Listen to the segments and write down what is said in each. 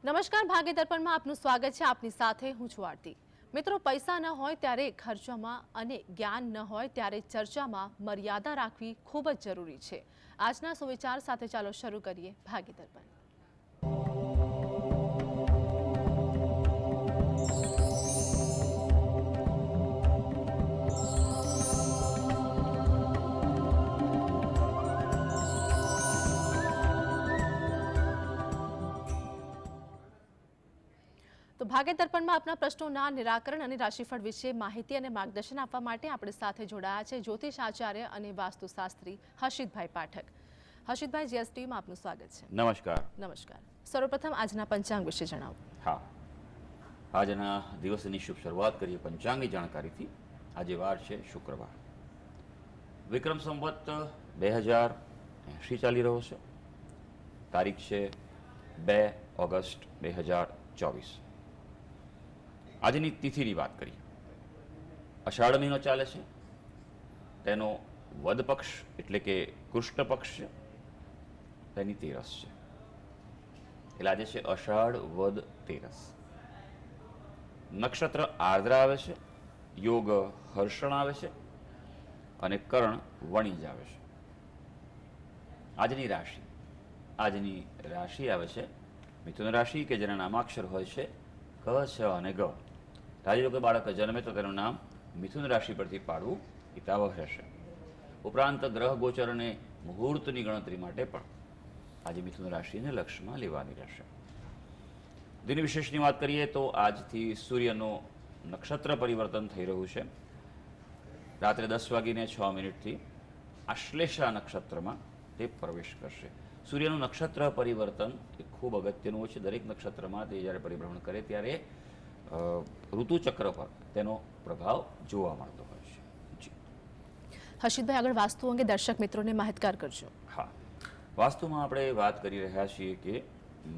નમસ્કાર, ભાગ્ય દર્પણમાં આપનું સ્વાગત છે. આપની સાથે હું છું આરતી. મિત્રો, પૈસા ન હોય ત્યારે ખર્ચમાં અને જ્ઞાન ન હોય ત્યારે ચર્ચામાં મર્યાદા રાખવી ખૂબ જ જરૂરી છે. આજના સુવિચાર સાથે ચાલો શરૂ કરીએ ભાગ્ય દર્પણ. તો ભાગ્ય દર્પણમાં આપના પ્રશ્નોના નિરાકરણ અને રાશિફળ વિશે માહિતી અને માર્ગદર્શન આપવા માટે આપણે સાથે જોડાયા છે જ્યોતિષ આચાર્ય અને વાસ્તુશાસ્ત્રી હર્ષિતભાઈ પાઠક. હર્ષિતભાઈ, જીએસટીમાં આપનું સ્વાગત છે. નમસ્કાર. નમસ્કાર. સર્વપ્રથમ આજના પંચાંગ વિશે જણાવો. હા, આજના દિવસની શુભ શરૂઆત કરીએ પંચાંગની જાણકારીથી. આજે વાર છે શુક્રવાર. વિક્રમ સંવત 2080 ચાલી રહ્યો છે. તારીખ છે 2 ઓગસ્ટ 2024. આજની તિથિની વાત કરીએ. અષાઢ મહિનો ચાલે છે. તેનો વદ પક્ષ એટલે કે કૃષ્ણ પક્ષ છે. તેની તેરસ છે. એટલે આજે છે અષાઢ વદ તેરસ. નક્ષત્ર આર્દ્રા આવે છે, યોગ હર્ષણ આવે છે અને કર્ણ વણિજ આવે છે. આજની રાશિ આવે છે મિથુન રાશિ, કે જેના નામાક્ષર હોય છે ક, છ અને ગ. જો કે બાળક જન્મે તો તેનું નામ મિથુન રાશિ પરથી પાડવું હિતાવહ રહેશે. ઉપરાંત ગ્રહ ગોચર અને મુહૂર્તની ગણતરી માટે પણ આજે મિથુન રાશિને લક્ષમાં લેવાની રહેશે. દિન વિશેષની વાત કરીએ તો આજથી સૂર્યનું નક્ષત્ર પરિવર્તન થઈ રહ્યું છે. રાત્રે 10:06 આશ્લેષા નક્ષત્રમાં તે પ્રવેશ કરશે. સૂર્યનું નક્ષત્ર પરિવર્તન એ ખૂબ અગત્યનું હોય છે. દરેક નક્ષત્રમાં તે જ્યારે પરિભ્રમણ કરે ત્યારે ઋતુચક્ર પર તેનો પ્રભાવ જોવા મળતો હોય છે. હર્ષિતભાઈ, આગળ વાસ્તુ અંગે દર્શક મિત્રોને માહિતગાર કરજો. હા, વાસ્તુમાં આપણે વાત કરી રહ્યા છીએ કે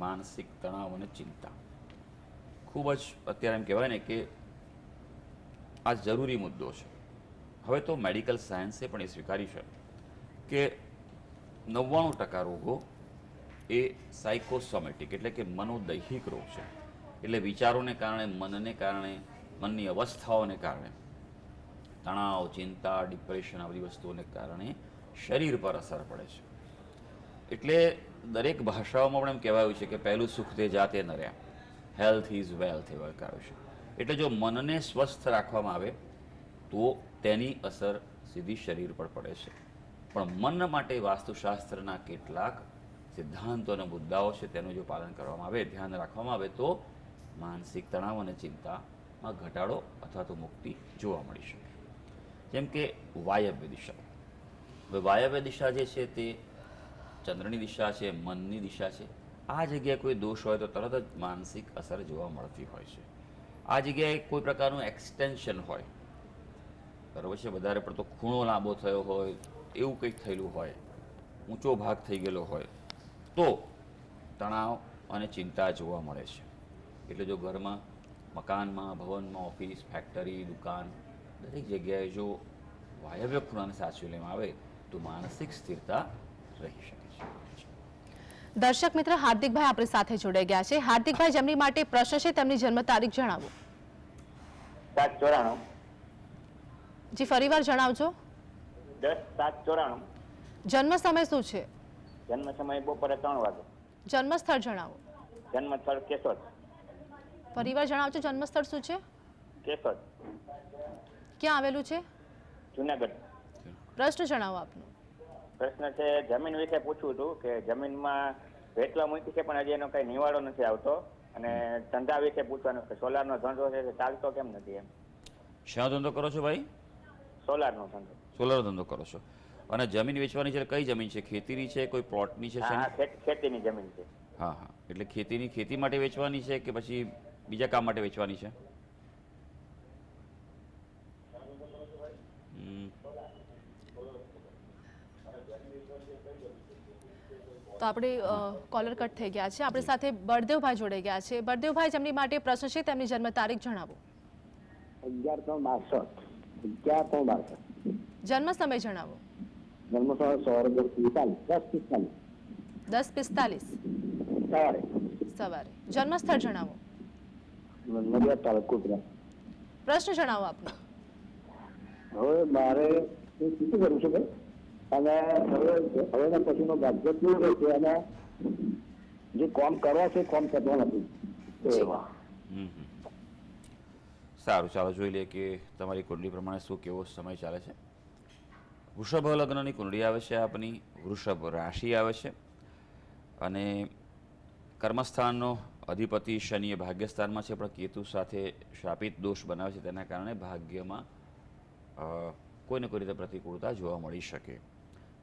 માનસિક તણાવ અને ચિંતા ખૂબ જ અત્યારે એમ કહેવાય ને કે આ જરૂરી મુદ્દો છે. હવે તો મેડિકલ સાયન્સે પણ એ સ્વીકાર્યું છે કે 99% રોગો એ સાયકોસોમેટિક એટલે કે મનોદૈહિક રોગ છે. એટલે વિચારોને કારણે, મનને કારણે, મનની અવસ્થાઓને કારણે તણાવ, ચિંતા, ડિપ્રેશન આ બધી વસ્તુઓને કારણે શરીર પર અસર પડે છે. એટલે દરેક ભાષાઓમાં પણ એમ કહેવાયું છે કે પહેલું સુખ તે જાતે ન રહ્યા, હેલ્થ ઇઝ વેલ્થ એવા કહ્યું છે. એટલે જો મનને સ્વસ્થ રાખવામાં આવે તો તેની અસર સીધી શરીર પર પડે છે. પણ મન માટે વાસ્તુશાસ્ત્રના કેટલાક સિદ્ધાંતો અને મુદ્દાઓ છે તેનું જો પાલન કરવામાં આવે, ધ્યાન રાખવામાં આવે તો માનસિક તણાવ અને ચિંતામાં ઘટાડો અથવા તો મુક્તિ જોવા મળી શકે. જેમ કે વાયવ્ય દિશા. હવે વાયવ્ય દિશા જે છે તે ચંદ્રની દિશા છે, મનની દિશા છે. આ જગ્યાએ કોઈ દોષ હોય તો તરત જ માનસિક અસર જોવા મળતી હોય છે. આ જગ્યાએ કોઈ પ્રકારનું એક્સટેન્શન હોય, બરાબર છે, વધારે પડતો ખૂણો લાંબો થયો હોય, એવું કંઈક થયેલું હોય, ઊંચો ભાગ થઈ ગયેલો હોય તો તણાવ અને ચિંતા જોવા મળે છે. એટલે જો ઘરમાં, મકાનમાં, ભવનમાં, ઓફિસ, ફેક્ટરી, દુકાન દરેક જગ્યાએ જો વાયવ્ય ખૂણાને સાચવી લેવામાં આવે તો માનસિક સ્થિરતા રહી શકે છે. દર્શક મિત્ર હાર્દિકભાઈ આપણી સાથે જોડાઈ ગયા છે. હાર્દિકભાઈ, જેમની માટે પ્રશ્ન છે તેમની જન્મ તારીખ જણાવો. 7/94. જી, ફરીવાર જણાવજો. 10/7/94. જન્મ સમય શું છે? જન્મ સમય બપોરે 3 વાગે. જન્મ સ્થળ જણાવો. જન્મ સ્થળ કેશોદ. ફરીવાર જણાવજો, જન્મ સ્થળ શું છે? કેશોદ. ક્યાં આવેલું છે? જુનાગઢ. પ્રશ્ન જણાવો આપનો. પ્રશ્ન છે જમીન વિશે પૂછવું હતું કે જમીનમાં વેચવા મૂકી છે પણ હજી એનો કઈ નિવાડો નથી આવતો, અને ધંધા વિશે પૂછવાનું કે સોલારનો ધંધો છે તે ચાલતો કેમ નથી એમ. શાનો ધંધો કરો છો ભાઈ? સોલારનો ધંધો. સોલારનો ધંધો કરો છો. અને જમીન વેચવાની છે, કઈ જમીન છે? ખેતીની છે, કોઈ પ્લોટની છે? હા, ખેતીની જમીન છે. હા હા, એટલે ખેતી માટે વેચવાની છે કે પછી બીજા કામ માટે વેચવાની છે? તો આપણે કોલર કટ થઈ ગયા છે. આપણી સાથે બળદેવભાઈ જોડાઈ ગયા છે. બળદેવભાઈ, જેમની માટે પ્રશ્ન છે તેમની જન્મ તારીખ જણાવો. 11/3/62. જન્મ સમય જણાવો. જન્મ સમય 10:45. 10:45 સવારે. સવારે. જન્મસ્થળ જણાવો. નડિયાદ તાલુકો છે. પ્રશ્ન જણાવો આપનો. હવે મારે હું શું કરું છું ભાઈ, અને હવેના પછીનો ભાગ્ય કેવું રહે છે, અને જે કામ કરવા છે કામ કરતા નથી. સારું, ચાલો જોઈ લઈએ કે તમારી કુંડલી પ્રમાણે શું કેવો સમય ચાલે છે. વૃષભ લગ્નની કુંડળી આવે છે આપની, વૃષભ રાશિ આવે છે, અને કર્મસ્થાનનો અધિપતિ શનિ એ ભાગ્યસ્થાનમાં છે, પણ કેતુ સાથે શાપિત દોષ બનાવે છે. તેના કારણે ભાગ્યમાં કોઈને કોઈ રીતે પ્રતિકૂળતા જોવા મળી શકે.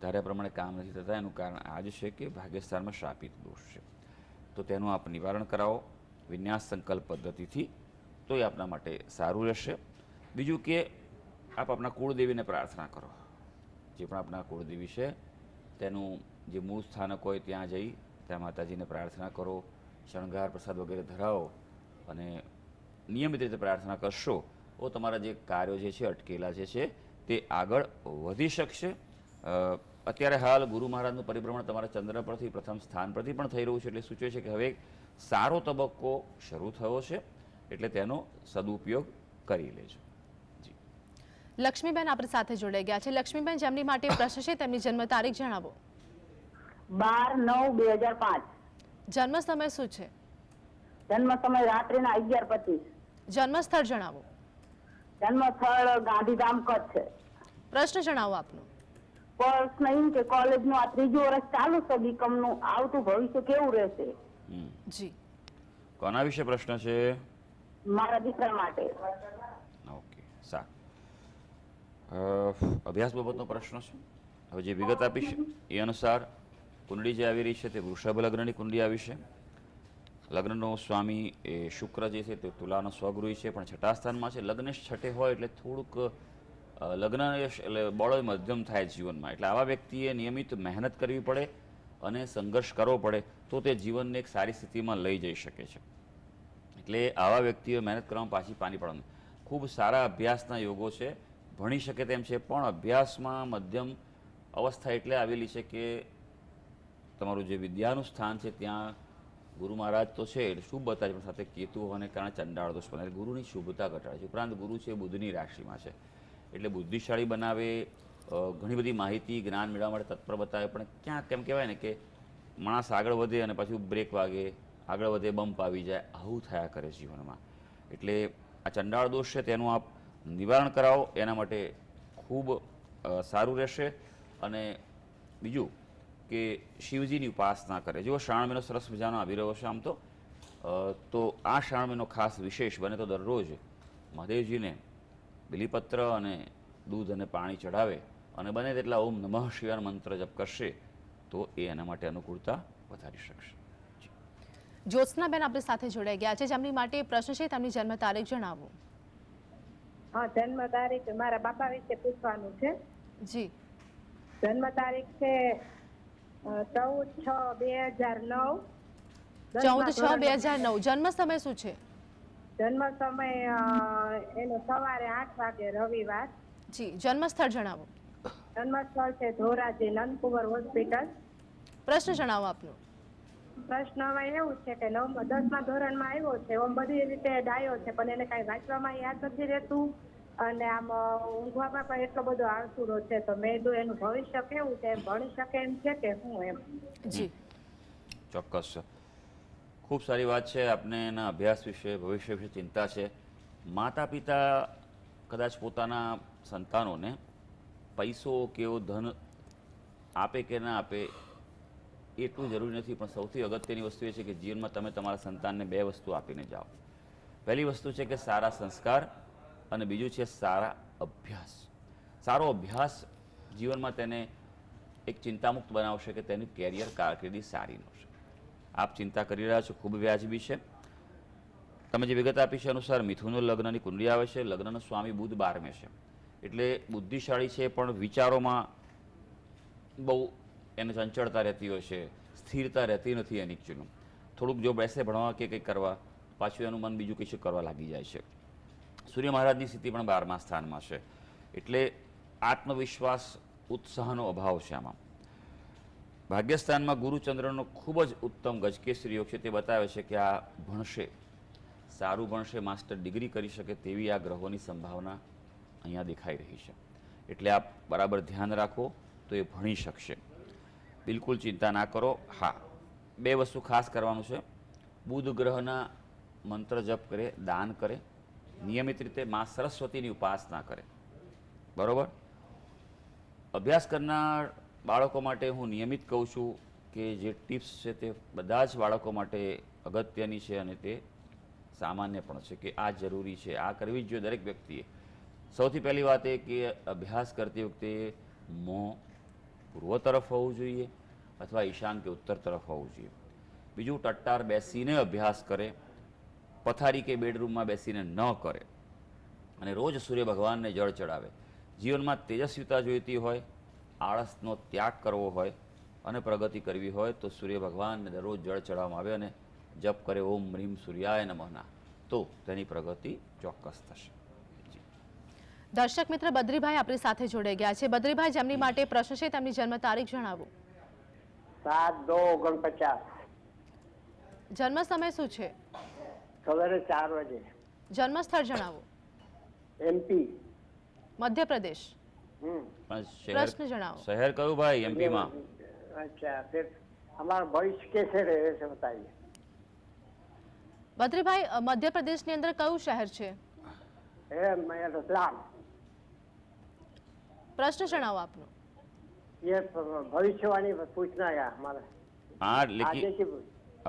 ધાર્યા પ્રમાણે કામ નથી થતા. એનું કારણ આ જ છે કે ભાગ્યસ્થાનમાં શાપિત દોષ છે. તો તેનું આપ નિવારણ કરાવો વિન્યાસ સંકલ્પ પદ્ધતિથી, તો એ આપના માટે સારું રહેશે. બીજું કે આપ આપણા કુળદેવીને પ્રાર્થના કરો. જે પણ આપણા કુળદેવી છે તેનું જે મૂળ સ્થાનક હોય ત્યાં જઈ ત્યાં માતાજીને પ્રાર્થના કરો, શણગાર પ્રસાદ વગેરે ધરાવો, અને નિયમિત રીતે પ્રાર્થના કરશો તો તમારા જે કાર્યો જે છે અટકેલા જે છે તે આગળ વધી શકશે. અત્યારે હાલ ગુરુ મહારાજનું પરિભ્રમણ તમારા ચંદ્ર પરથી પ્રથમ સ્થાન પરથી પણ થઈ રહ્યું છે, એટલે સૂચવે છે કે હવે સારો તબક્કો શરૂ થયો છે, એટલે તેનો સદુપયોગ કરી લેજો. જી. લક્ષ્મીબેન આપણી સાથે જોડાઈ ગયા છે. લક્ષ્મીબેન, જેમની માટે પ્રશ્ન છે તેમની જન્મ તારીખ જણાવો. 12/9/2005. જન્મ સમય શું છે? જન્મ સમય રાત્રિના 11:25. જન્મ સ્થળ જણાવો. જન્મ સ્થળ ગાંધીધામ કચ્છ છે. પ્રશ્ન જણાવો આપનો. પ્રશ્ન એમ કે કોલેજનું આ ત્રીજું વર્ષ ચાલુ છે, બીકોમનું આવતું ભવિષ્ય કેવું રહેશે? જી. કોના વિશે પ્રશ્ન છે? મારા દીકરા માટે. ઓકે, સારું. અભ્યાસ બાબતનો પ્રશ્ન છે. હવે જે વિગત આપીશ એ અનુસાર કુંડળી જે આવી રહી છે તે વૃષભ લગ્નની કુંડળી આવી છે. લગ્નનો સ્વામી એ શુક્ર જે છે તે તુલાનો સ્વગૃહી છે, પણ છઠ્ઠા સ્થાનમાં છે. લગ્નેશ છઠ્ઠે હોય એટલે થોડુંક લગ્ન એટલે બળો મધ્યમ થાય જીવનમાં. એટલે આવા વ્યક્તિએ નિયમિત મહેનત કરવી પડે અને સંઘર્ષ કરવો પડે તો તે જીવનને એક સારી સ્થિતિમાં લઈ જઈ શકે છે. એટલે આવા વ્યક્તિઓ મહેનત કરવામાં પાછી પાની પડવાનું. ખૂબ સારા અભ્યાસના યોગો છે, ભણી શકે તેમ છે, પણ અભ્યાસમાં મધ્યમ અવસ્થા એટલે આવેલી છે કે તમારું જે વિદ્યાનું સ્થાન છે ત્યાં ગુરુ મહારાજ તો છે એટલે શુભ બતાવે, પણ સાથે કેતુ હોવાને કારણે ચંડાળ દોષ બનાવે, ગુરુની શુભતા ઘટાડે છે. ઉપરાંત ગુરુ છે બુધની રાશિમાં છે, એટલે બુદ્ધિશાળી બનાવે, ઘણી બધી માહિતી જ્ઞાન મેળવવા માટે તત્પર બતાવે, પણ ક્યાંક કેમ કહેવાય ને કે માણસ આગળ વધે અને પાછું બ્રેક વાગે, આગળ વધે બમ્પ આવી જાય, આવું થયા કરે જીવનમાં. એટલે આ ચંડાળ દોષ છે તેનું આપ નિવારણ કરાવો, એના માટે ખૂબ સારું રહેશે. અને બીજું કે શિવજીની ઉપાસના કરે. જો શ્રાવણ મહિનો સરસ મજાનો આવી રહ્યો છે આમ તો આ શ્રાવણ મહિનો ખાસ વિશેષ બને તો દરરોજ મહાદેવજીને બિલીપત્ર અને દૂધ અને પાણી ચઢાવે અને બને તેટલા ઓમ નમઃ શિવાય મંત્ર જપ કરશે તો એ એના માટે અનુકૂળતા વધારી શકશે. જ્યોત્સનાબેન આપણી સાથે જોડાઈ ગયા છે. જેમની માટે પ્રશ્ન છે તેમની જન્મ તારીખ જણાવો. હા, જન્મ તારીખ મારા બાપા વિશે પૂછવાનું છે. જી. જન્મ તારીખ છે 14/6/2009. 14/6/2009. જન્મ સમય શું છે? જન્મ સમય એનો સવારે 8 વાગે રવિવાર. જી. જન્મ સ્થળ જણાવો. જન્મ સ્થળ છે ધોરાજી નંદકુંવર હોસ્પિટલ. પ્રશ્ન જણાવો આપનો. પ્રશ્નમાં એવું છે કે 10મા ધોરણમાં આવ્યો છે, આમ બધી રીતે ડાયો છે, પણ એને કઈ વાંચવામાં યાદ નથી રહેતું અને આમ ઊંઘવામાં પણ એટલો બધો આળસુડો છે. તો મેં કીધું એનું ભવિષ્ય કેવું છે, ભણી શકે એમ છે કે શું એમ? જી. ચોક્કસ, ખૂબ સારી વાત છે. આપને એના અભ્યાસ વિશે ભવિષ્ય વિશે ચિંતા છે. માતા પિતા કદાચ પોતાના સંતાનોને પૈસો કેવો ધન આપે કે ના આપે એટલું જરૂરી નથી, પણ સૌથી અગત્યની વસ્તુ એ છે કે જીવનમાં તમે તમારા સંતાનને 2 વસ્તુ આપીને જાઓ. પહેલી વસ્તુ છે કે સારા સંસ્કાર અને બીજું છે સારા અભ્યાસ. સારો અભ્યાસ જીવનમાં તેને એક ચિંતામુક્ત બનાવશે કે તેની કેરિયર કારકિર્દી સારી હશે. આપ ચિંતા કરી રહ્યા છો, ખૂબ વ્યાજબી છે. તમે જે વિગત આપી છે અનુસાર મિથુન લગ્નની કુંડળી આવે છે. લગ્નનો સ્વામી બુધ 12મે છે, એટલે બુદ્ધિશાળી છે, પણ વિચારોમાં બહુ એને ચંચળતા રહેતી હોય છે, સ્થિરતા રહેતી નથી એની એકચ્યુઅલી. થોડુંક જો બેસે ભણવા કે કંઈક કરવા પાછું એનું મન બીજું કંઈક કરવા લાગી જાય છે. સૂર્ય મહારાજની સ્થિતિ પણ 12મા સ્થાનમાં છે, એટલે આત્મવિશ્વાસ ઉત્સાહનો અભાવ છે આમાં. ભાગ્યસ્થાનમાં ગુરુચંદ્રનો ખૂબ જ ઉત્તમ ગજકેસરી યોગ છે. તે બતાવે છે કે આ ભણશે, સારું ભણશે, માસ્ટર ડિગ્રી કરી શકે તેવી આ ગ્રહોની સંભાવના અહીંયા દેખાઈ રહી છે. એટલે આપ બરાબર ધ્યાન રાખો તો એ ભણી શકશે. બિલકુલ ચિંતા ના કરો. હા, 2 વસ્તુ ખાસ કરવાનું છે. બુધ ગ્રહના મંત્ર જપ કરે, દાન કરે, નિયમિત રીતે મા સરસ્વતીની ઉપાસના કરે. બરાબર. અભ્યાસ કરનાર બાળકો માટે હું નિયમિત કહું છું કે જે ટિપ્સ છે તે બધા જ બાળકો માટે અગત્યની છે અને તે સામાન્ય પણ છે કે આ જરૂરી છે, આ કરવી જ જોઈએ દરેક વ્યક્તિએ. સૌથી પહેલી વાત એ કે અભ્યાસ કરતી વખતે મોં પૂર્વ તરફ હોવું જોઈએ અથવા ઈશાન કે ઉત્તર તરફ હોવું જોઈએ. બીજું, ટટ્ટાર બેસીને અભ્યાસ કરે, પથારી કે બેડરૂમમાં બેસીને ન કરે અને રોજ સૂર્ય ભગવાનને જળ ચડાવે. જીવનમાં તેજસ્વીતા જોઈતી હોય, આળસનો ત્યાગ કરવો હોય અને પ્રગતિ કરવી હોય તો સૂર્ય ભગવાનને દરરોજ જળ ચડાવવામાં આવે અને જપ કરે ઓમ હ્રીમ સૂર્યાય નમઃના, તો તેની પ્રગતિ ચોક્કસ થશે. દર્શક મિત્ર બદ્રીભાઈ આપણી સાથે જોડાઈ ગયા છે. બદ્રીભાઈ, જેમની માટે પ્રશ્ન છે તેમની જન્મ તારીખ જણાવો. 7/2/49 જન્મ સમય શું છે? સવારે 4 વાગે. જન્મ સ્થળ જણાવો. એમપી. મધ્યપ્રદેશ. પણ પ્રશ્ન જણાવો. શહેર કયું ભાઈ એમપીમાં? अच्छा, फिर हमारा भविष्य कैसे रहे से बताइए. બદ્રીભાઈ, મધ્યપ્રદેશની અંદર કયું શહેર છે? मैं रतलाम. પ્રશ્ન જણાવો આપનો. ये भविष्यवाणी पूछना है हमारा. हाँ, आगे लेकिन की.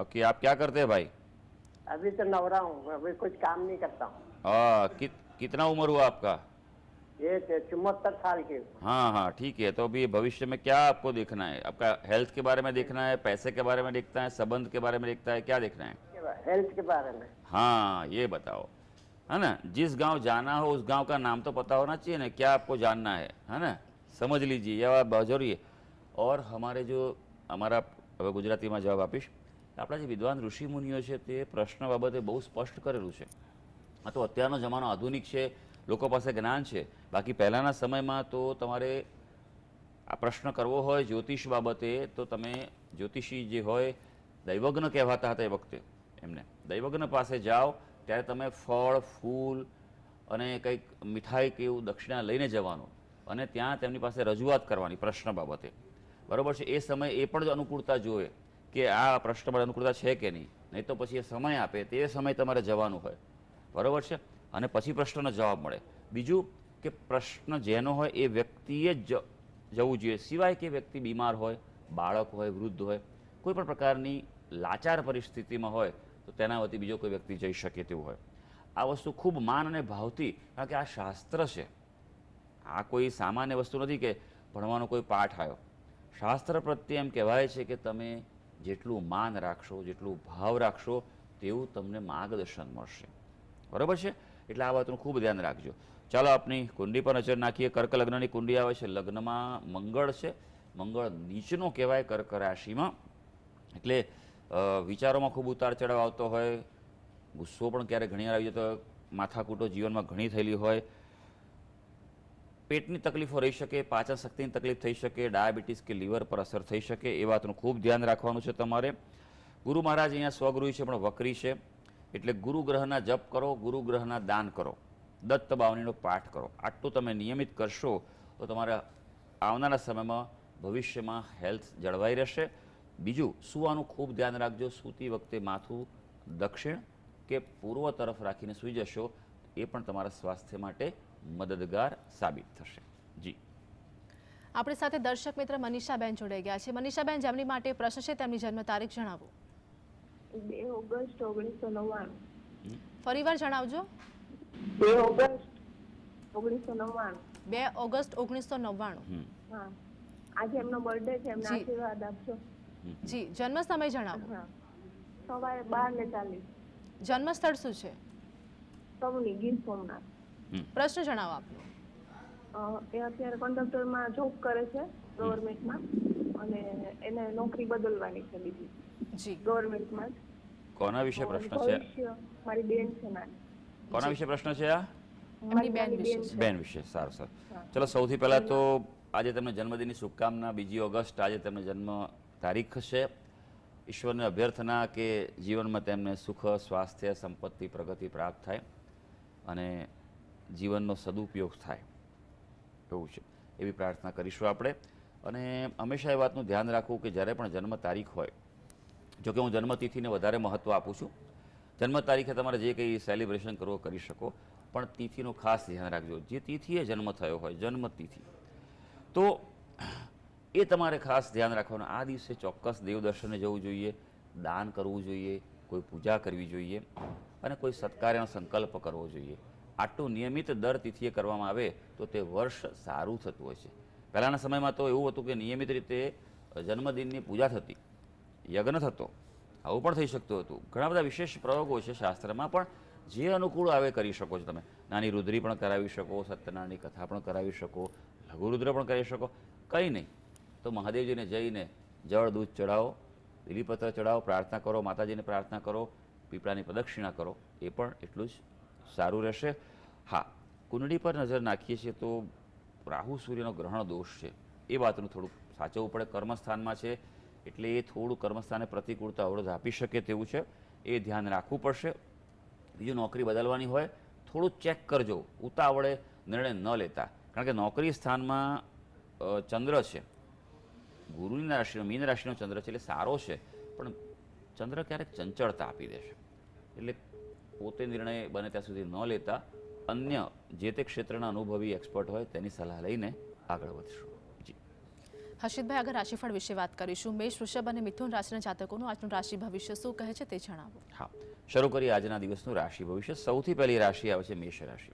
ओके, आप क्या करते हैं भाई? अभी तो नवरा हूँ, अभी कुछ काम नहीं करता हूँ. कितना उम्र हुआ आपका? ये 74 साल की. हाँ हाँ, ठीक है. तो अभी भविष्य में क्या आपको देखना है? आपका हेल्थ के बारे में देखना है, पैसे के बारे में देखना है, संबंध के बारे में देखता है, क्या देखना है? हेल्थ के बारे में. हाँ, ये बताओ, है ना. जिस गांव जाना हो उस गांव का नाम तो पता होना चाहिए ना, क्या आपको जानना है ना. समझ लीजिए, यह बात बहुत जरूरी है. और हमारे जो हमारा હવે ગુજરાતીમાં જવાબ આપીશ. આપણા જે વિદ્વાન ઋષિ મુનિઓ છે તે પ્રશ્ન બાબતે બહુ સ્પષ્ટ કરેલું છે. આ તો અત્યારનો જમાનો આધુનિક છે, લોકો પાસે જ્ઞાન છે. બાકી પહેલાંના સમયમાં તો તમારે આ પ્રશ્ન કરવો હોય જ્યોતિષ બાબતે તો તમે જ્યોતિષી જે હોય દૈવજ્ઞ કહેવાતા હતા એ વખતે, એમને દૈવજ્ઞ પાસે જાઓ ત્યારે તમે ફળ, ફૂલ અને કંઈક મીઠાઈ કે એવું દક્ષિણા લઈને જવાનું અને ત્યાં તેમની પાસે રજૂઆત કરવાની પ્રશ્ન બાબતે. બરાબર છે. એ સમય એ પણ અનુકૂળતા જોવે કે આ પ્રશ્ન પર અનુકૂળતા છે કે નહીં, નહીં તો પછી એ સમય આપે તે સમય તમારે જવાનું હોય. બરાબર છે. અને પછી પ્રશ્નનો જવાબ મળે. બીજું કે પ્રશ્ન જેનો હોય એ વ્યક્તિએ જ જવું જોઈએ, સિવાય કે વ્યક્તિ બીમાર હોય, બાળક હોય, વૃદ્ધ હોય, કોઈ પણ પ્રકારની લાચાર પરિસ્થિતિમાં હોય તો તેના વતી બીજો કોઈ વ્યક્તિ જઈ શકે તેવું હોય. આ વસ્તુ ખૂબ માન અને ભાવથી, કારણ કે આ શાસ્ત્ર છે, આ કોઈ સામાન્ય વસ્તુ નથી કે ભણવાનો કોઈ પાઠ આવ્યો. શાસ્ત્ર પ્રત્યે એમ કહેવાય છે કે તમે જેટલું માન રાખશો, જેટલું ભાવ રાખશો તેવું તમને માર્ગદર્શન મળશે. બરાબર છે. એટલે આ વાતનું ખૂબ ધ્યાન રાખજો. ચાલો આપની કુંડી પર નજર નાખીએ. કર્ક લગ્નની કુંડી આવે છે. લગ્નમાં મંગળ છે. મંગળ નીચનો કહેવાય કર્ક રાશિમાં. એટલે વિચારોમાં ખૂબ ઉતાર ચઢાવ આવતો હોય, ગુસ્સો પણ ક્યારેક ઘણીવાર આવી જતો હોય, માથાકૂટો જીવનમાં ઘણી થયેલી હોય, પેટની તકલીફો રહી શકે, પાચન શક્તિની તકલીફ થઈ શકે, ડાયાબિટીસ કે લીવર પર અસર થઈ શકે. એ વાતનું ખૂબ ધ્યાન રાખવાનું છે તમારે. ગુરુ મહારાજ અહીંયા સ્વગુરુ છે પણ વક્રી છે, એટલે ગુરુ ગ્રહના જપ કરો, ગુરુ ગ્રહના દાન કરો, દત્ત બાવનીનો પાઠ કરો. આટલું તમે નિયમિત કરશો તો તમારા આવનારા સમયમાં ભવિષ્યમાં હેલ્થ જળવાઈ રહેશે. બીજું, સૂવાનું ખૂબ ધ્યાન રાખજો. સૂતી વખતે માથું દક્ષિણ કે પૂર્વ તરફ રાખીને સૂઈ જશો, એ પણ તમારા સ્વાસ્થ્ય માટે મદદગાર સાબિત થશે. જી, આપણી સાથે દર્શક મિત્ર મનીષાબેન જોડાઈ ગયા છે. મનીષાબેન, જેમની માટે પ્રશ્ન છે તેમની જન્મ તારીખ જણાવો. 2 ઓગસ્ટ 1999. ફરીવાર જણાવજો. 2 ઓગસ્ટ 1999. 2 ઓગસ્ટ 1999. હા, આજે એમનો બર્થડે છે, એમને જી. આશીર્વાદ આપજો. જી, જન્મ સમય જણાવો. હા, સવારે 12:40. જન્મ સ્થળ શું છે? સૌની ગીર સોમનાથ. પ્રશ્ન જણાવો આપનો. એ અત્યારે કંડક્ટરમાં જોબ કરે છે ગવર્મેન્ટમાં, અને એને નોકરી બદલવાની છે બીજી જી, ગવર્મેન્ટમાં. કોના વિશે પ્રશ્ન છે? ભવિષ્ય મારી બેન છે નાની. કોના વિશે પ્રશ્ન છે આ? એમની બેન વિશે છે. બેન વિશે. સારું સર. ચલો, સૌથી પહેલાં તો આજે તમને જન્મદિનની શુભકામના. 2 ઓગસ્ટ આજે તમને જન્મ તારીખ છે ઈશ્વરને અભ્યર્થના કે જીવનમાં તેમને સુખ, સ્વાસ્થ્ય, સંપત્તિ, પ્રગતિ પ્રાપ્ત થાય અને જીવનનો સદુપયોગ થાય એવું છે, એવી પ્રાર્થના કરીશું આપણે. અને હંમેશા એ વાતનું ધ્યાન રાખવું કે જ્યારે પણ જન્મ તારીખ હોય, જોકે હું જન્મતિથિને વધારે મહત્ત્વ આપું છું, જન્મ તારીખે તમારે જે કંઈ સેલિબ્રેશન કરવો કરી શકો, પણ તિથિનું ખાસ ધ્યાન રાખજો. જે તિથિએ જન્મ થયો હોય, જન્મતિથિ, તો એ તમારે ખાસ ધ્યાન રાખવાનું. આ દિવસે ચોક્કસ દેવદર્શને જવું જોઈએ, દાન કરવું જોઈએ, કોઈ પૂજા કરવી જોઈએ અને કોઈ સત્કાર્યનો સંકલ્પ કરવો જોઈએ. આટલું નિયમિત દર તિથિએ કરવામાં આવે તો તે વર્ષ સારું થતું હોય છે. પહેલાંના સમયમાં તો એવું હતું કે નિયમિત રીતે જન્મદિનની પૂજા થતી, યજ્ઞ થતો, આવું પણ થઈ શકતું હતું. ઘણા બધા વિશેષ પ્રયોગો છે શાસ્ત્રમાં, પણ જે અનુકૂળ આવે કરી શકો છો તમે. નાની રુદ્રી પણ કરાવી શકો, સત્યનારાયણની કથા પણ કરાવી શકો, લઘુરુદ્ર પણ કરી શકો. કંઈ નહીં તો મહાદેવજીને જઈને જળ દૂધ ચડાવો, બિલીપત્ર ચડાવો, પ્રાર્થના કરો, માતાજીને પ્રાર્થના કરો, પીપળાની પ્રદક્ષિણા કરો, એ પણ એટલું જ સારું રહેશે. હા, કુંડળી પર નજર નાખીએ છીએ તો રાહુ સૂર્યનો ગ્રહણ દોષ છે, એ વાતનું થોડુંક સાચવવું પડે. કર્મસ્થાનમાં છે એટલે એ થોડું કર્મસ્થાને પ્રતિકૂળતા અવરોધ આપી શકે તેવું છે, એ ધ્યાન રાખવું પડશે. બીજું, નોકરી બદલવાની હોય થોડું ચેક કરજો, ઉતાવળે નિર્ણય ન લેતા, કારણ કે નોકરી સ્થાનમાં ચંદ્ર છે, ગુરુની રાશિનો, મીન રાશિનો ચંદ્ર છે, એટલે સારો છે, પણ ચંદ્ર ક્યારેક ચંચળતા આપી દેશે. એટલે પોતે નિર્ણય બને ત્યાં સુધી ન લેતા અન્ય જે તે ક્ષેત્રના અનુભવી એક્સપર્ટ હોય તેની સલાહ લઈને આગળ વધશું. જી હર્ષિતભાઈ, આગળ રાશિફળ વિશે વાત કરીશું. મેષ, વૃષભ અને મિથુન રાશિના જાતકોનું આજનું રાશિ ભવિષ્ય શું કહે છે તે જણાવો. હા, શરૂ કરીએ આજના દિવસનું રાશિ ભવિષ્ય. સૌથી પહેલી રાશિ આવે છે મેષ રાશિ.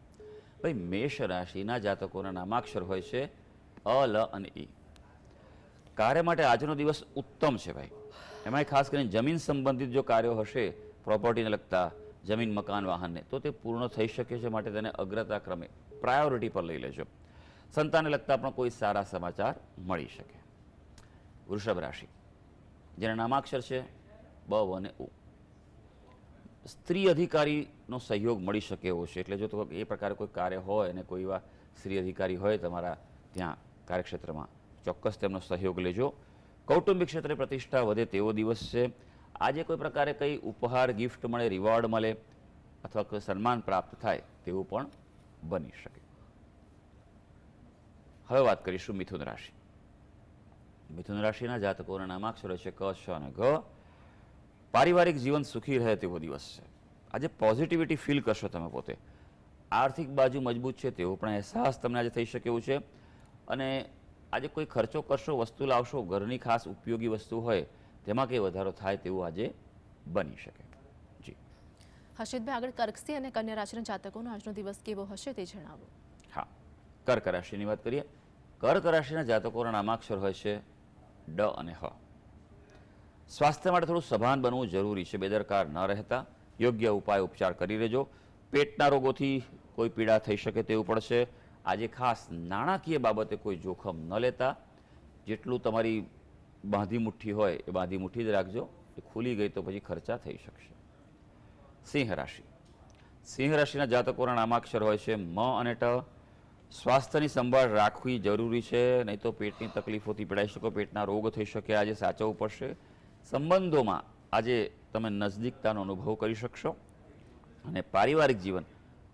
ભાઈ, મેષ રાશિના જાતકોના નામાક્ષર હોય છે અ, લ અને ઈ. કાર્ય માટે આજનો દિવસ ઉત્તમ છે ભાઈ. એમાંય ખાસ કરીને જમીન સંબંધિત જો કાર્યો હશે, પ્રોપર્ટીને લગતા, જમીન, મકાન, વાહનને, તો તે પૂર્ણ થઈ શકે છે. માટે તેને અગ્રતા ક્રમે પ્રાયોરિટી પર લઈ લેજો. સંતાનને લગતા પણ કોઈ સારા સમાચાર મળી શકે. વૃષભ રાશિ, જેના નામાક્ષર છે બ, વ અને ઉ. સ્ત્રી અધિકારીનો સહયોગ મળી શકે એવો છે. એટલે જો તો એ પ્રકારે કોઈ કાર્ય હોય અને કોઈ એવા સ્ત્રી અધિકારી હોય તમારા ત્યાં કાર્યક્ષેત્રમાં, ચોક્કસ તેમનો સહયોગ લેજો. કૌટુંબિક ક્ષેત્રે પ્રતિષ્ઠા વધે તેવો દિવસ છે. આજે કોઈ પ્રકારે કંઈ ઉપહાર, ગિફ્ટ મળે, રિવોર્ડ મળે અથવા કોઈ સન્માન પ્રાપ્ત થાય તેવું પણ બની શકે. હવે વાત કરીશું મિથુન રાશિ. મિથુન રાશિના જાતકોના નામાક્ષરો છે ક, શ અને ઘ. પારિવારિક જીવન સુખી રહે તેવો દિવસ છે. આજે પોઝિટિવિટી ફીલ કરશો તમે પોતે. આર્થિક બાજુ મજબૂત છે તેવો પણ અહેસાસ તમને આજે થઈ શકે એવું છે. અને આજે કોઈ ખર્ચો કરશો, વસ્તુ લાવશો, ઘરની ખાસ ઉપયોગી વસ્તુ હોય તેમાં કંઈ વધારો થાય તેવું આજે બની શકે. જી હર્ષિતભાઈ, આગળ કર્કસિંહ અને કન્યા રાશિના જાતકોનો આજનો દિવસ કેવો હશે તે જણાવો. હા, કર્ક રાશિની વાત કરીએ. કર્ક રાશિના જાતકોના નામાક્ષર હોય છે ડ અને હ. સ્વાસ્થ્ય માટે થોડું સભાન બનવું જરૂરી છે. બેદરકાર ન રહેતા યોગ્ય ઉપાય ઉપચાર કરી લેજો. પેટના રોગોથી કોઈ પીડા થઈ શકે તેવું પડશે. આજે ખાસ નાણાકીય બાબતે કોઈ જોખમ ન લેતા. જેટલું તમારી બાંધી મુઠ્ઠી હોય એ બાંધી મુઠ્ઠી જ રાખજો. એ ખુલી ગઈ તો પછી ખર્ચા થઈ શકશે. સિંહ રાશિ, સિંહ રાશિના જાતકોના નામાક્ષર હોય છે મ અને ટ. સ્વાસ્થ્યની સંભાળ રાખવી જરૂરી છે, નહીં તો પેટની તકલીફોથી પીડાઈ શકો, પેટના રોગ થઈ શકે. આજે સાચવવું પડશે. સંબંધોમાં આજે તમે નજદીકતાનો અનુભવ કરી શકશો અને પારિવારિક જીવન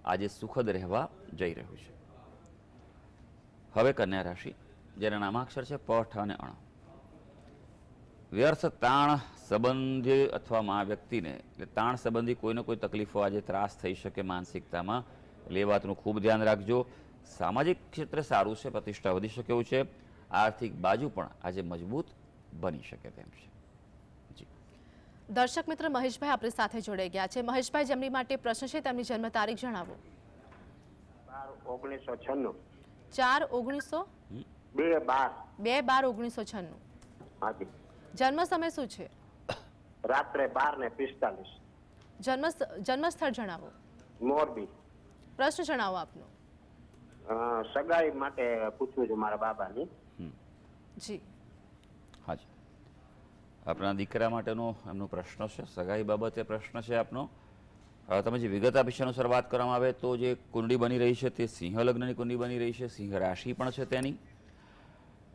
આજે સુખદ રહેવા જઈ રહ્યું છે. હવે કન્યા રાશિ, જેના નામાક્ષર છે પ, ઠ અને અણ. વ્યર્થ તાણ સંબંધી અથવા મા વ્યક્તિને, એટલે તાણ સંબંધી કોઈને કોઈ તકલીફો આજે ત્રાસ થઈ શકે માનસિકતામાં, એટલે એ વાતનું ખૂબ ધ્યાન રાખજો. સામાજિક ક્ષેત્રે સારું છે, પ્રતિષ્ઠા વધી શકે એવું છે. આર્થિક બાજુ પણ આજે મજબૂત બની શકે તેમ છે. જી દર્શક મિત્ર મહેશભાઈ આપણી સાથે જોડાઈ ગયા છે. મહેશભાઈ, જેમની માટે પ્રશ્ન છે તેમની જન્મ તારીખ જણાવો. 12/1996. 4/19 2/12/1996. હાજી. જન્મ સમય શું છે? રાત્રે 12:45. જન્મ સ્થળ જણાવો. મોરબી. પ્રશ્ન જણાવો આપનો. સગાઈ માટે પૂછવું છે મારા બાબાની. જી હાજી, આપણા દીકરા માટેનો એમનો પ્રશ્ન છે, સગાઈ બાબતે પ્રશ્ન છે આપનો. તમે જે વિગત આપી છે અનુસાર વાત કરવામાં આવે તો જે કુંડળી બની રહી છે તે સિંહ લગ્નની કુંડળી બની રહી છે. સિંહ રાશિ પણ છે તેની.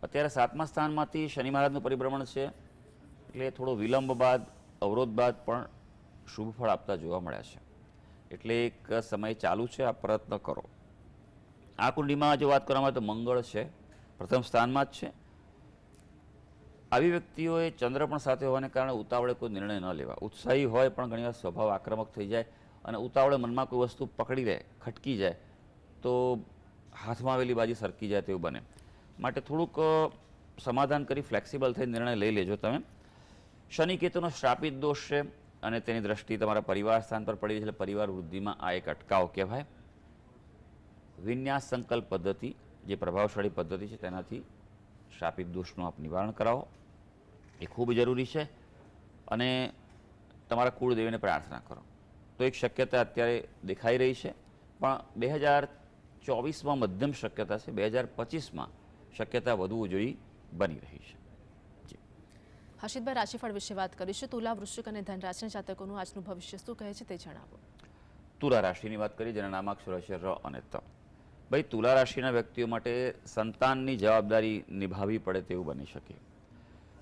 અત્યારે 7મા સ્થાનમાંથી શનિ મહારાજનું પરિભ્રમણ છે. એટલે થોડો વિલંબ બાદ અવરોધ બાદ પણ શુભ ફળ આપતા જોવા મળ્યા છે. એટલે એક સમય ચાલુ છે, આ પ્રયત્ન કરો. આ કુંડીમાં જો વાત કરવામાં આવે તો મંગળ છે, પ્રથમ સ્થાનમાં જ છે. આવી વ્યક્તિઓએ ચંદ્ર પણ સાથે હોવાને કારણે ઉતાવળે કોઈ નિર્ણય ન લેવા. ઉત્સાહી હોય પણ ઘણીવાર સ્વભાવ આક્રમક થઈ જાય અને ઉતાવળે મનમાં કોઈ વસ્તુ પકડી રહે, ખટકી જાય તો હાથમાં આવેલી બાજી સરકી જાય તેવું બને. માટે થોડુંક સમાધાન કરી ફ્લેક્સિબલ થઈ નિર્ણય લઈ લેજો તમે. શનિ કેતુનો શ્રાપિત દોષ છે અને તેની દ્રષ્ટિ તમારા પરિવાર સ્થાન પર પડી છે, એટલે પરિવાર વૃદ્ધિમાં આ એક અટકાવ કહેવાય. વિન્યાસ સંકલ્પ પદ્ધતિ જે પ્રભાવશાળી પદ્ધતિ છે તેનાથી શ્રાપિત દોષનું આપ નિવારણ કરાવો, એ ખૂબ જરૂરી છે. અને તમારા કુળદેવીને પ્રાર્થના કરો તો એક શક્યતા અત્યારે દેખાઈ રહી છે, પણ 2024માં મધ્યમ શક્યતા છે, 2025માં શક્યતા વધુ ઉજળી બની રહી છે. હર્ષિતભાઈ, રાશિફળ વિશે વાત કરીશું. તુલા, વૃશ્ચિક અને ધન રાશિના જાતકોનું આજનું ભવિષ્ય શું કહે છે તે જણાવો. તુલા રાશિની વાત કરીએ જેના નામાક્ષર હશે ર અને ત. ભાઈ, તુલા રાશિના વ્યક્તિઓ માટે સંતાનની જવાબદારી નિભાવવી પડે તેવું બની શકે.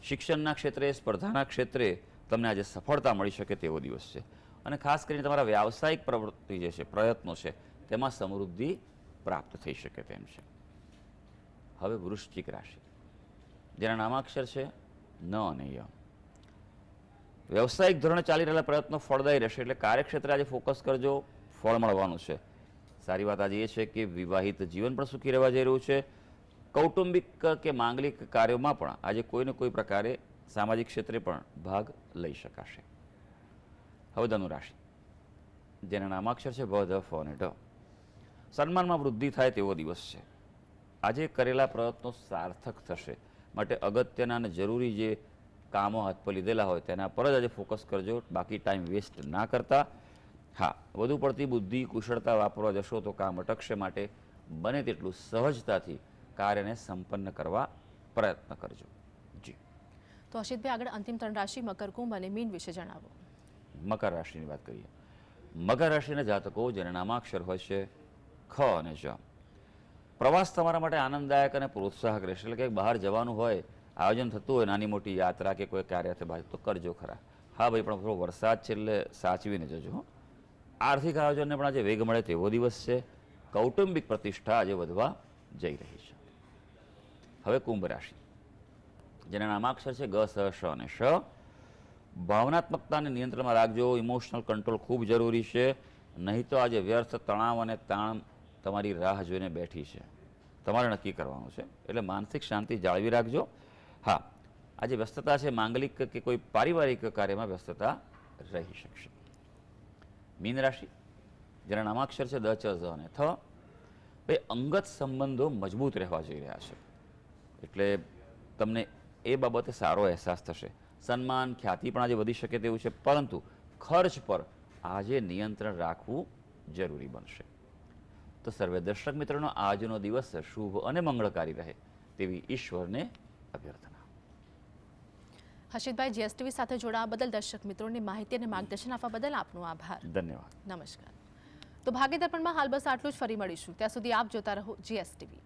શિક્ષણના ક્ષેત્રે, સ્પર્ધાના ક્ષેત્રે તમને આજે સફળતા મળી શકે તેવો દિવસ છે. અને ખાસ કરીને તમારા વ્યાવસાયિક પ્રવૃત્તિ જે છે, પ્રયત્નો છે, તેમાં સમૃદ્ધિ પ્રાપ્ત થઈ શકે તેમ છે. હવે વૃશ્ચિક રાશિ જેના નામાક્ષર છે ન અને ય. વ્યવસાયિક ધોરણે ચાલી રહેલા પ્રયત્નો ફળદાયી રહેશે, એટલે કાર્યક્ષેત્રે આજે ફોકસ કરજો, ફળ મળવાનું છે. સારી વાત આજે એ છે કે વિવાહિત જીવન પણ સુખી રહેવા જઈ રહ્યું છે. કૌટુંબિક કે માંગલિક કાર્યોમાં પણ આજે કોઈને કોઈ પ્રકારે સામાજિક ક્ષેત્રે પણ ભાગ લઈ શકાશે. હવે ધનુ રાશિ જેના નામાક્ષર છે ભ, ધ, ફ અને ઢ. સન્માનમાં વૃદ્ધિ થાય તેવો દિવસ છે. આજે કરેલા પ્રયત્નો સાર્થક થશે, માટે અગત્યના અને જરૂરી જે કામો હાથ પર લીધેલા હોય તેના પર જ આજે ફોકસ કરજો, બાકી ટાઈમ વેસ્ટ ના કરતા. હા, વધુ પડતી બુદ્ધિ કુશળતા વાપરવા જશો તો કામ અટકશે, માટે બને તેટલું સહજતાથી કાર્યને સંપન્ન કરવા પ્રયત્ન કરજો. જી. તો હર્ષિતભાઈ, આગળ અંતિમ 3 રાશિ મકર, કુંભ અને મીન વિશે જણાવો. મકર રાશિની વાત કરીએ. મકર રાશિના જાતકો જેના નામાક્ષર હોય છે ખ અને જ. પ્રવાસ તમારા માટે આનંદદાયક અને પ્રોત્સાહક રહેશે. એટલે કે બહાર જવાનું હોય, આયોજન થતું હોય, નાની મોટી યાત્રા કે કોઈ કાર્ય તો કરજો ખરા. હા ભાઈ, પણ થોડો વરસાદ છે એટલે સાચવીને જજો. આર્થિક આયોજનને પણ આજે વેગ મળે તેવો દિવસ છે. કૌટુંબિક પ્રતિષ્ઠા આજે વધવા જઈ રહી છે. હવે કુંભ રાશિ જેના નામાક્ષર છે ગ, સ, શ અને શ. ભાવનાત્મકતાને નિયંત્રણમાં રાખજો. ઇમોશનલ કંટ્રોલ ખૂબ જરૂરી છે, નહીં તો આજે વ્યર્થ તણાવ અને તાણ તમારી રાહ જોઈને બેઠી છે. તમારે નક્કી કરવાનું છે, એટલે માનસિક શાંતિ જાળવી રાખજો. હા, આજે વ્યસ્તતા છે, માંગલિક કે કોઈ પારિવારિક કાર્યમાં વ્યસ્તતા રહી શકશે. મીન રાશિ જેના નામાક્ષર છે દ, ચ, ઝ અને થ. ભાઈ, અંગત સંબંધો મજબૂત રહેવા જઈ રહ્યા છે, એટલે તમને એ બાબતે સારો અહેસાસ થશે. સન્માન, ખ્યાતિ પણ આજે વધી શકે તેવું છે, પરંતુ ખર્ચ પર આજે નિયંત્રણ રાખવું જરૂરી બનશે. તો સર્વે દર્શક મિત્રોનો આજનો દિવસ શુભ અને મંગળકારી રહે તેવી ઈશ્વરને અભ્યર્થના. હર્ષિતભાઈ, જીએસટીવી સાથે જોડાવા બદલ દર્શક મિત્રોને માહિતી અને માર્ગદર્શન આપવા બદલ આપનો આભાર. ધન્યવાદ. નમસ્કાર. તો ભાગ્ય દર્પણમાં હાલ બસ આટલું જ. ફરી મળીશું, ત્યાં સુધી આપ જોતા રહો જીએસટીવી.